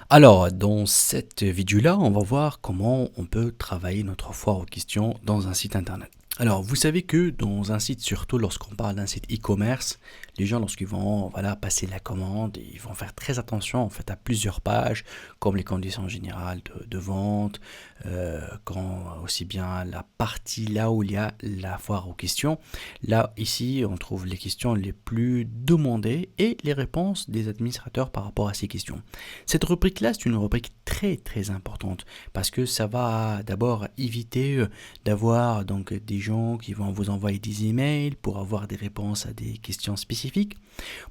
Alors, dans cette vidéo-là, on va voir comment on peut travailler notre foire aux questions dans un site internet. Alors, vous savez que dans un site, surtout lorsqu'on parle d'un site e-commerce, les gens, lorsqu'ils vont passer la commande, ils vont faire très attention en fait à plusieurs pages, comme les conditions générales de vente, aussi bien la partie là où il y a la foire aux questions. Là, ici, on trouve les questions les plus demandées et les réponses des administrateurs par rapport à ces questions. Cette rubrique-là, c'est une rubrique très très importante parce que ça va d'abord éviter d'avoir donc des gens qui vont vous envoyer des emails pour avoir des réponses à des questions spécifiques.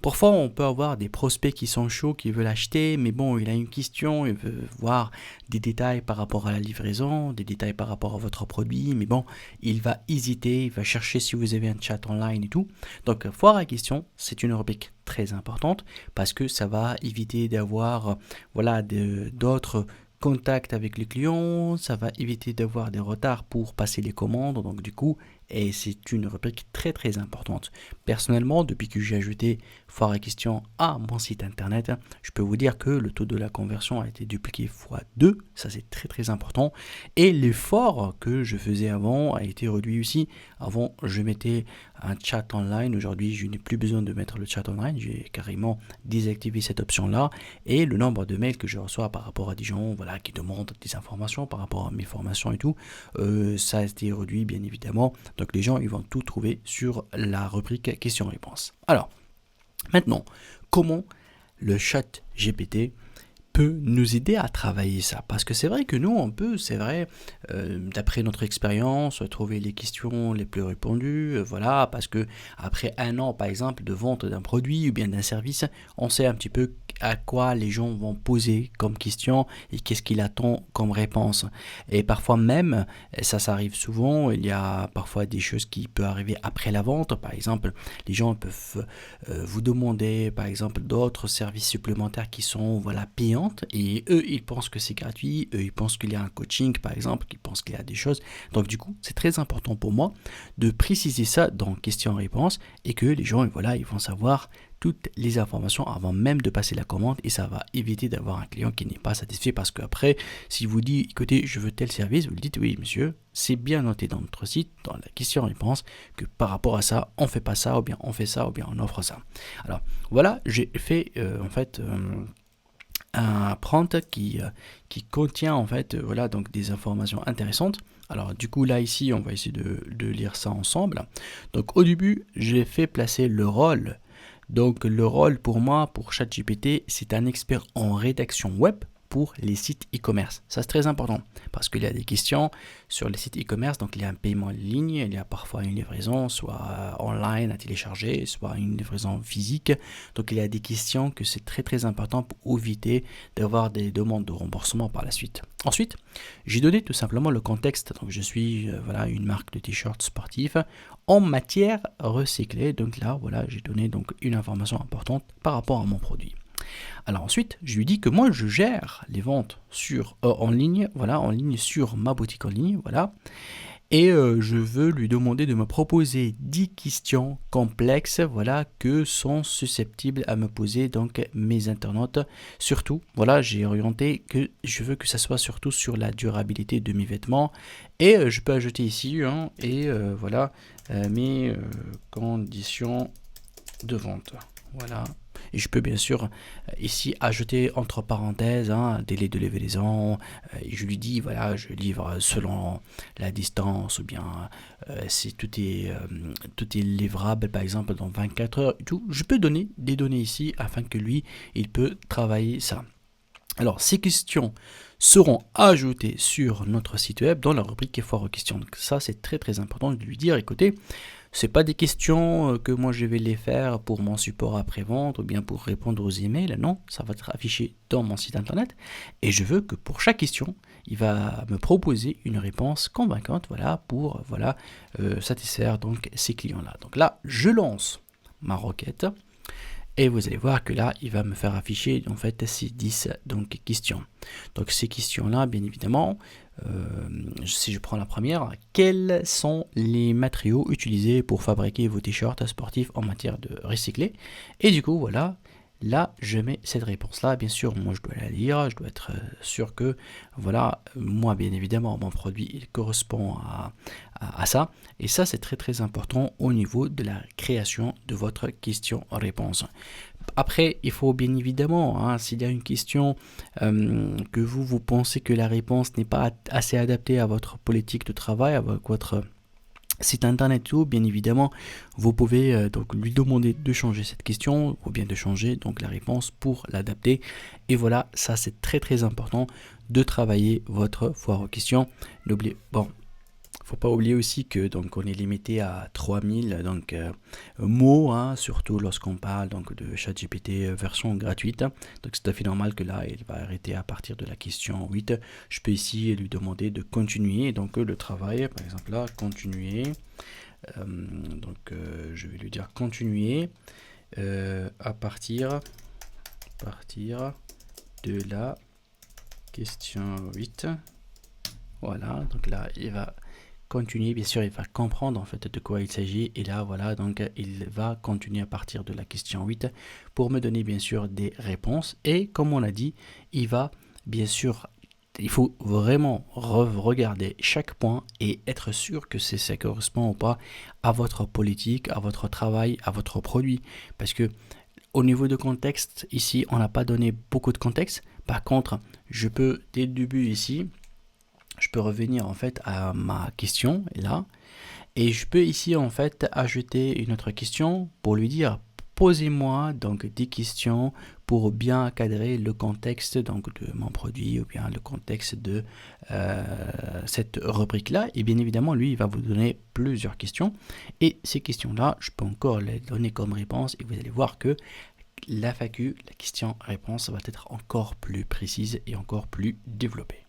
Parfois, on peut avoir des prospects qui sont chauds, qui veulent acheter, mais bon, il a une question, il veut voir des détails par rapport à la livraison, des détails par rapport à votre produit, mais bon, il va hésiter, il va chercher si vous avez un chat online et tout. Donc, foire à questions, c'est une rubrique très importante parce que ça va éviter d'avoir d'autres contacts avec les clients, ça va éviter d'avoir des retards pour passer les commandes, donc du coup, et c'est une rubrique très très importante. Personnellement, depuis que j'ai ajouté foire à questions à mon site internet, je peux vous dire que le taux de la conversion a été dupliqué x2, ça c'est très très important, et l'effort que je faisais avant a été réduit aussi. Avant, je mettais un chat online, aujourd'hui je n'ai plus besoin de mettre le chat online, j'ai carrément désactivé cette option là, et le nombre de mails que je reçois par rapport à des gens qui demandent des informations par rapport à mes formations et tout, ça a été réduit bien évidemment. Donc les gens ils vont tout trouver sur la rubrique questions-réponses. Alors maintenant, comment le chat GPT peut nous aider à travailler ça? Parce que c'est vrai que nous, on peut, c'est vrai, d'après notre expérience, trouver les questions les plus répondues, voilà, parce que après un an, par exemple, de vente d'un produit ou bien d'un service, on sait un petit peu à quoi les gens vont poser comme question et qu'est-ce qu'il attend comme réponse. Et parfois même, ça arrive souvent, il y a parfois des choses qui peuvent arriver après la vente. Par exemple, les gens peuvent vous demander, par exemple, d'autres services supplémentaires qui sont payantes et eux, ils pensent que c'est gratuit, eux, ils pensent qu'il y a un coaching, par exemple, ils pensent qu'il y a des choses. Donc, du coup, c'est très important pour moi de préciser ça dans questions-réponses et que les gens, ils vont savoir toutes les informations avant même de passer la commande et ça va éviter d'avoir un client qui n'est pas satisfait parce qu'après, si vous dites, écoutez, je veux tel service, vous lui dites, oui, monsieur, c'est bien noté dans notre site, dans la question-réponse, que par rapport à ça, on fait pas ça, ou bien on fait ça, ou bien on offre ça. Alors, voilà, j'ai fait un prompt qui contient donc des informations intéressantes. Alors du coup là ici on va essayer de lire ça ensemble. Donc au début j'ai fait placer le rôle. Donc le rôle pour moi, pour ChatGPT, c'est un expert en rédaction web pour les sites e-commerce. Ça c'est très important parce qu'il y a des questions sur les sites e-commerce, donc il y a un paiement en ligne, il y a parfois une livraison, soit online à télécharger, soit une livraison physique. Donc il y a des questions que c'est très très important pour éviter d'avoir des demandes de remboursement par la suite. Ensuite, j'ai donné tout simplement le contexte. Donc je suis une marque de t-shirts sportifs en matière recyclée. Donc là, j'ai donné donc une information importante par rapport à mon produit. Alors ensuite, je lui dis que moi je gère les ventes en ligne, en ligne sur ma boutique en ligne, et je veux lui demander de me proposer 10 questions complexes, que sont susceptibles à me poser donc mes internautes. Surtout, j'ai orienté que je veux que ça soit surtout sur la durabilité de mes vêtements. Et je peux ajouter ici, mes conditions de vente. Voilà. Et je peux bien sûr ici ajouter entre parenthèses délai de livraison. Et je lui dis je livre selon la distance ou bien si tout est livrable par exemple dans 24 heures. Tout. Je peux donner des données ici afin que lui il peut travailler ça. Alors ces questions seront ajoutées sur notre site web dans la rubrique foire aux questions. Donc ça c'est très très important de lui dire écoutez, c'est pas des questions que moi je vais les faire pour mon support après-vente ou bien pour répondre aux emails. Non, ça va être affiché dans mon site internet. Et je veux que pour chaque question, il va me proposer une réponse convaincante, pour satisfaire donc ces clients-là. Donc là, je lance ma requête. Et vous allez voir que là, il va me faire afficher en fait ces 10 donc, questions. Donc ces questions-là, bien évidemment, si je prends la première, quels sont les matériaux utilisés pour fabriquer vos t-shirts sportifs en matière de recyclé? Et du coup, là je mets cette réponse là. Bien sûr, moi je dois la lire, je dois être sûr que voilà, moi bien évidemment mon produit il correspond à ça, et ça c'est très très important au niveau de la création de votre question-réponse. Après, il faut bien évidemment, hein, s'il y a une question que vous pensez que la réponse n'est pas assez adaptée à votre politique de travail, à votre site internet, tout, bien évidemment, vous pouvez donc lui demander de changer cette question ou bien de changer donc la réponse pour l'adapter. Et voilà, ça c'est très très important de travailler votre foire aux questions. N'oubliez, bon, faut pas oublier aussi que donc on est limité à 3000 donc mots, hein, surtout lorsqu'on parle donc de ChatGPT version gratuite. Donc c'est tout à fait normal que là il va arrêter à partir de la question 8. Je peux ici lui demander de continuer donc le travail, par exemple là continuer. Je vais lui dire continuer à partir de la question 8. Voilà, donc là il va continuer, bien sûr il va comprendre en fait de quoi il s'agit, et là voilà, donc il va continuer à partir de la question 8 pour me donner bien sûr des réponses. Et comme on l'a dit, il va bien sûr, il faut vraiment regarder chaque point et être sûr que ça correspond ou pas à votre politique, à votre travail, à votre produit, parce que au niveau de contexte, ici on n'a pas donné beaucoup de contexte. Par contre, je peux dès le début ici, je peux revenir en fait à ma question là, et je peux ici en fait ajouter une autre question pour lui dire posez-moi donc des questions pour bien cadrer le contexte donc de mon produit ou bien le contexte de cette rubrique là. Et bien évidemment lui il va vous donner plusieurs questions, et ces questions là je peux encore les donner comme réponse, et vous allez voir que la FAQ, la question-réponse, va être encore plus précise et encore plus développée.